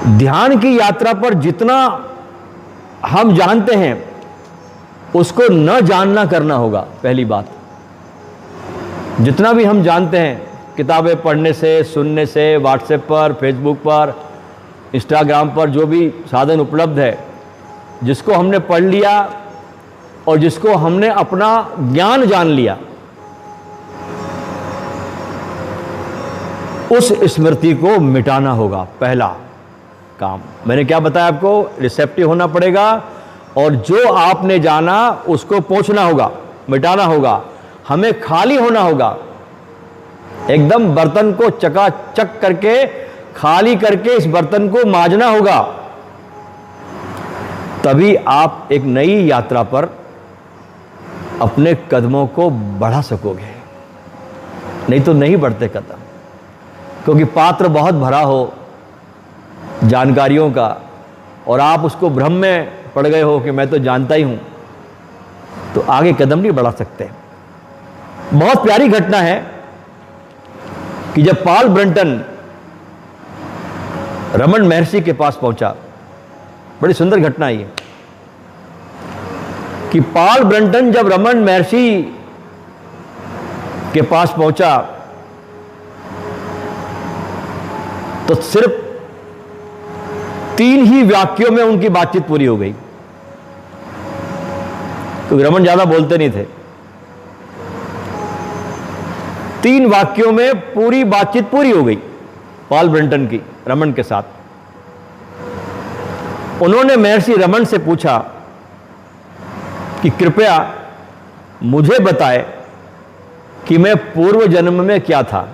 ध्यान की यात्रा पर जितना हम जानते हैं उसको न जानना करना होगा। पहली बात, जितना भी हम जानते हैं किताबें पढ़ने से, सुनने से, व्हाट्सएप पर, फेसबुक पर, इंस्टाग्राम पर जो भी साधन उपलब्ध है, जिसको हमने पढ़ लिया और जिसको हमने अपना ज्ञान जान लिया, उस स्मृति को मिटाना होगा। पहला काम मैंने क्या बताया आपको, रिसेप्टिव होना पड़ेगा और जो आपने जाना उसको पोंछना होगा, मिटाना होगा। हमें खाली होना होगा, एकदम बर्तन को चकाचक करके खाली करके इस बर्तन को मांजना होगा, तभी आप एक नई यात्रा पर अपने कदमों को बढ़ा सकोगे। नहीं तो नहीं बढ़ते कदम, क्योंकि पात्र बहुत भरा हो जानकारियों का और आप उसको भ्रम में पड़ गए हो कि मैं तो जानता ही हूं, तो आगे कदम नहीं बढ़ा सकते। बहुत प्यारी घटना है कि जब पॉल ब्रंटन रमन महर्षि के पास पहुंचा, बड़ी सुंदर घटना है ये, कि पॉल ब्रंटन जब रमन महर्षि के पास पहुंचा तो सिर्फ 3 ही वाक्यों में उनकी बातचीत पूरी हो गई, क्योंकि रमन ज्यादा बोलते नहीं थे। 3 वाक्यों में पूरी बातचीत पूरी हो गई पॉल ब्रंटन की रमन के साथ। उन्होंने महर्षि रमन से पूछा कि कृपया मुझे बताएं कि मैं पूर्व जन्म में क्या था।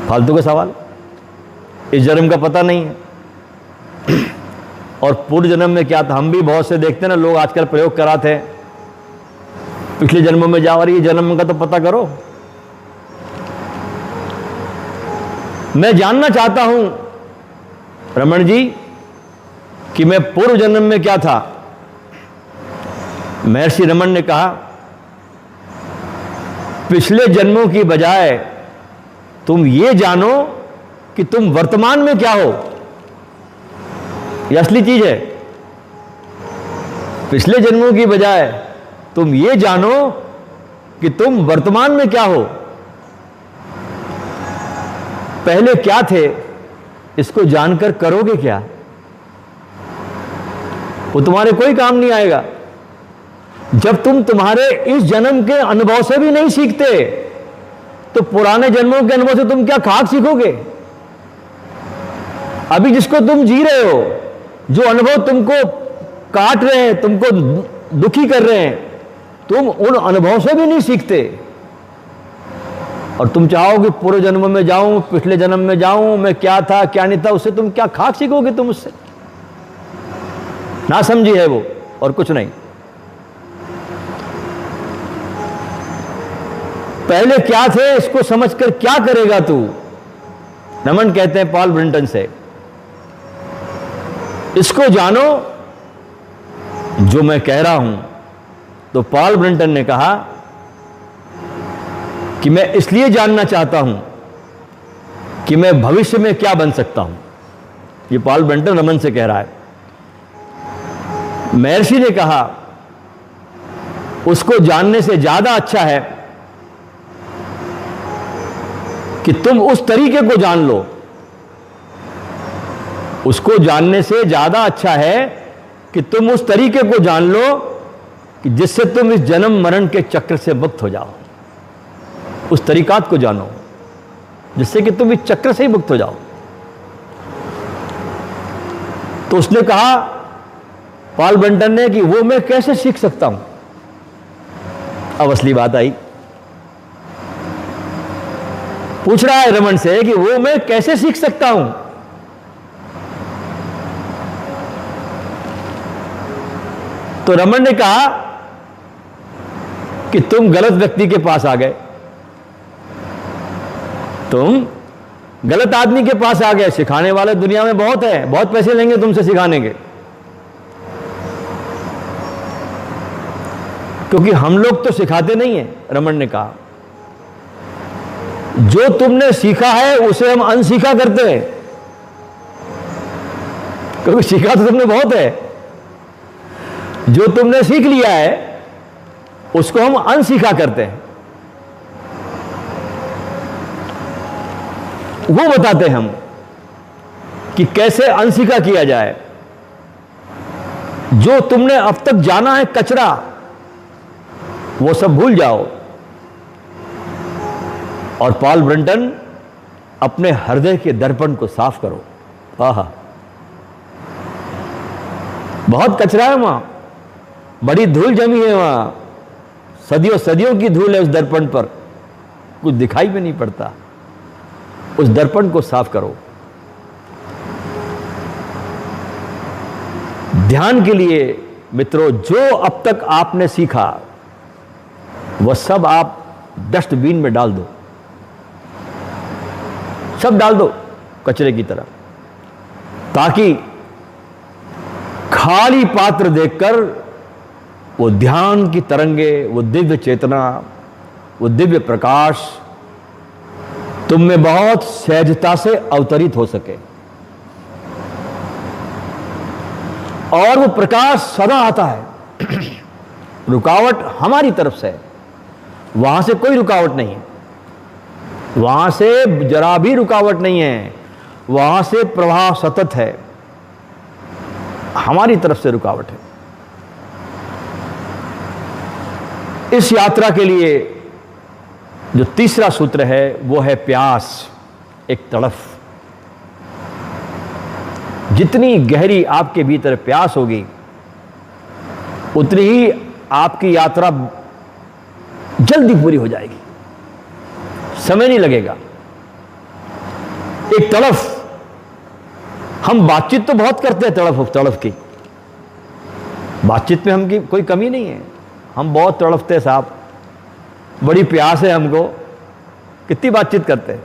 फालतू का सवाल, इस जन्म का पता नहीं है और पूर्व जन्म में क्या था। हम भी बहुत से देखते हैं ना, लोग आजकल प्रयोग कराते हैं, पिछले जन्मों में जाओ और ये जन्म का तो पता करो। मैं जानना चाहता हूं रमन जी कि मैं पूर्व जन्म में क्या था। महर्षि रमन ने कहा, पिछले जन्मों की बजाय तुम ये जानो कि तुम वर्तमान में क्या हो। यह असली चीज है। पिछले जन्मों की बजाय तुम ये जानो कि तुम वर्तमान में क्या हो। पहले क्या थे इसको जानकर करोगे क्या, वो तुम्हारे कोई काम नहीं आएगा। जब तुम तुम्हारे इस जन्म के अनुभव से भी नहीं सीखते तो पुराने जन्मों के अनुभव से तुम क्या खाक सीखोगे। अभी जिसको तुम जी रहे हो, जो अनुभव तुमको काट रहे हैं, तुमको दुखी कर रहे हैं, तुम उन अनुभव से भी नहीं सीखते और तुम चाहो कि पूर्व जन्म में जाऊं, पिछले जन्म में जाऊं, मैं क्या था क्या नहीं था, उससे तुम क्या खाक सीखोगे। तुम उससे ना समझी है वो, और कुछ नहीं। पहले क्या थे इसको समझकर क्या करेगा तू। रमन कहते हैं पॉल ब्रंटन से, इसको जानो जो मैं कह रहा हूं। तो पॉल ब्रंटन ने कहा कि मैं इसलिए जानना चाहता हूं कि मैं भविष्य में क्या बन सकता हूं। ये पॉल ब्रंटन रमन से कह रहा है। महर्षि ने कहा, उसको जानने से ज्यादा अच्छा है कि तुम उस तरीके को जान लो। उसको जानने से ज्यादा अच्छा है कि तुम उस तरीके को जान लो कि जिससे तुम इस जन्म मरण के चक्र से मुक्त हो जाओ। उस तरीकात को जानो जिससे कि तुम इस चक्र से ही मुक्त हो जाओ। तो उसने कहा पॉल ब्रंटन ने कि वो मैं कैसे सीख सकता हूं। अब असली बात आई, पूछ रहा है रमन से कि वो मैं कैसे सीख सकता हूं। तो रमन ने कहा कि तुम गलत व्यक्ति के पास आ गए, तुम गलत आदमी के पास आ गए। सिखाने वाले दुनिया में बहुत है, बहुत पैसे लेंगे तुमसे सिखाने के, क्योंकि हम लोग तो सिखाते नहीं है। रमन ने कहा जो तुमने सीखा है उसे हम अनसीखा करते हैं। क्योंकि सीखा तो तुमने बहुत है। जो तुमने सीख लिया है उसको हम अनसीखा करते हैं, वो बताते हैं हम कि कैसे अनसीखा किया जाए। जो तुमने अब तक जाना है कचरा, वो सब भूल जाओ। और पॉल ब्रंटन, अपने हृदय के दर्पण को साफ करो। आहा, बहुत कचरा है वहां, बड़ी धूल जमी है वहां, सदियों सदियों की धूल है उस दर्पण पर, कुछ दिखाई भी नहीं पड़ता। उस दर्पण को साफ करो। ध्यान के लिए मित्रों, जो अब तक आपने सीखा वह सब आप डस्टबिन में डाल दो, सब डाल दो कचरे की तरह, ताकि खाली पात्र देखकर वो ध्यान की तरंगे, वो दिव्य चेतना, वो दिव्य प्रकाश तुम में बहुत सहजता से अवतरित हो सके। और वो प्रकाश सदा आता है। रुकावट हमारी तरफ से, वहां से कोई रुकावट नहीं है, वहां से जरा भी रुकावट नहीं है, वहां से प्रवाह सतत है, हमारी तरफ से रुकावट है। इस यात्रा के लिए जो तीसरा सूत्र है वो है प्यास, एक तड़फ। जितनी गहरी आपके भीतर प्यास होगी, उतनी ही आपकी यात्रा जल्दी पूरी हो जाएगी, समय नहीं लगेगा। एक तड़फ, हम बातचीत तो बहुत करते हैं तड़फ की, बातचीत में हमकी कोई कमी नहीं है, हम बहुत तड़फते हैं साहब, बड़ी प्यास है हमको, कितनी बातचीत करते हैं।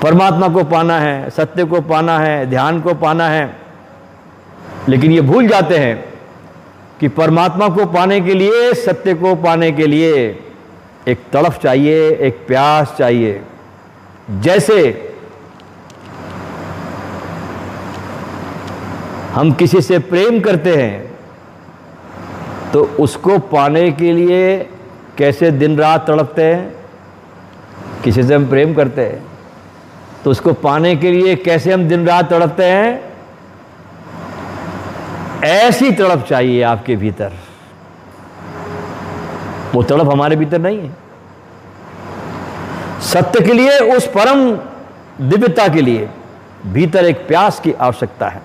परमात्मा को पाना है, सत्य को पाना है, ध्यान को पाना है, लेकिन ये भूल जाते हैं कि परमात्मा को पाने के लिए, सत्य को पाने के लिए एक तड़फ चाहिए, एक प्यास चाहिए। जैसे हम किसी से प्रेम करते हैं तो उसको पाने के लिए कैसे दिन रात तड़पते हैं। किसी से हम प्रेम करते हैं तो उसको पाने के लिए कैसे हम दिन रात तड़पते हैं। ऐसी तड़प चाहिए आपके भीतर, वो तड़प हमारे भीतर नहीं है। सत्य के लिए, उस परम दिव्यता के लिए भीतर एक प्यास की आवश्यकता है।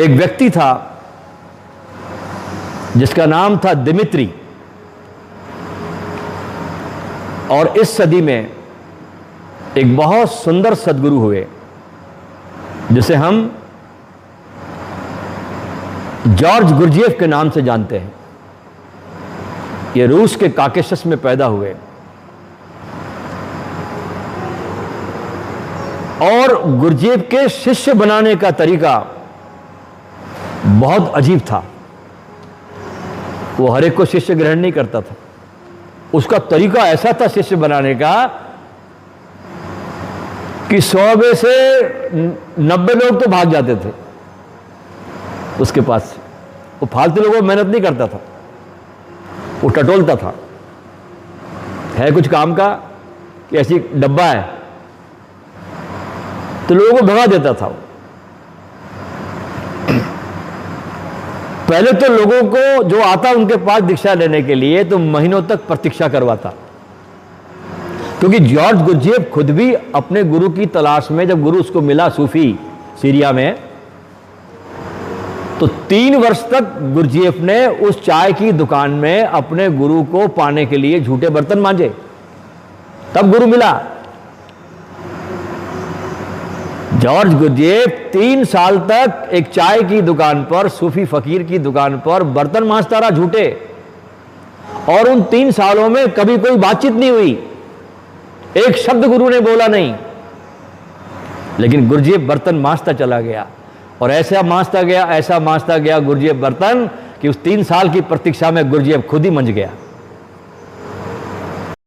एक व्यक्ति था जिसका नाम था दिमित्री, और इस सदी में एक बहुत सुंदर सद्गुरु हुए जिसे हम जॉर्ज गुरजेफ के नाम से जानते हैं। ये रूस के काकेशस में पैदा हुए और गुरजेफ के शिष्य बनाने का तरीका बहुत अजीब था। वो हर एक को शिष्य ग्रहण नहीं करता था, उसका तरीका ऐसा था शिष्य बनाने का कि 100 में से 90 लोग तो भाग जाते थे उसके पास से। वो फालतू लोगों को मेहनत नहीं करता था, वो टटोलता था, है कुछ काम का कि ऐसी डब्बा है तो लोगों को भगा देता था। पहले तो लोगों को जो आता उनके पास दीक्षा लेने के लिए तो महीनों तक प्रतीक्षा करवाता, क्योंकि जॉर्ज गुरजेफ खुद भी अपने गुरु की तलाश में, जब गुरु उसको मिला सूफी सीरिया में, तो 3 वर्ष तक गुरजेफ ने उस चाय की दुकान में अपने गुरु को पाने के लिए झूठे बर्तन मांजे, तब गुरु मिला। जॉर्ज गुरजेफ 3 साल तक एक चाय की दुकान पर, सूफी फकीर की दुकान पर बर्तन मांजता रहा झूठे, और उन 3 सालों में कभी कोई बातचीत नहीं हुई, एक शब्द गुरु ने बोला नहीं, लेकिन गुरजेफ बर्तन मांजता चला गया और ऐसा मांजता गया गुरजेफ बर्तन कि उस 3 साल की प्रतीक्षा में गुरजेफ खुद ही मंज गया।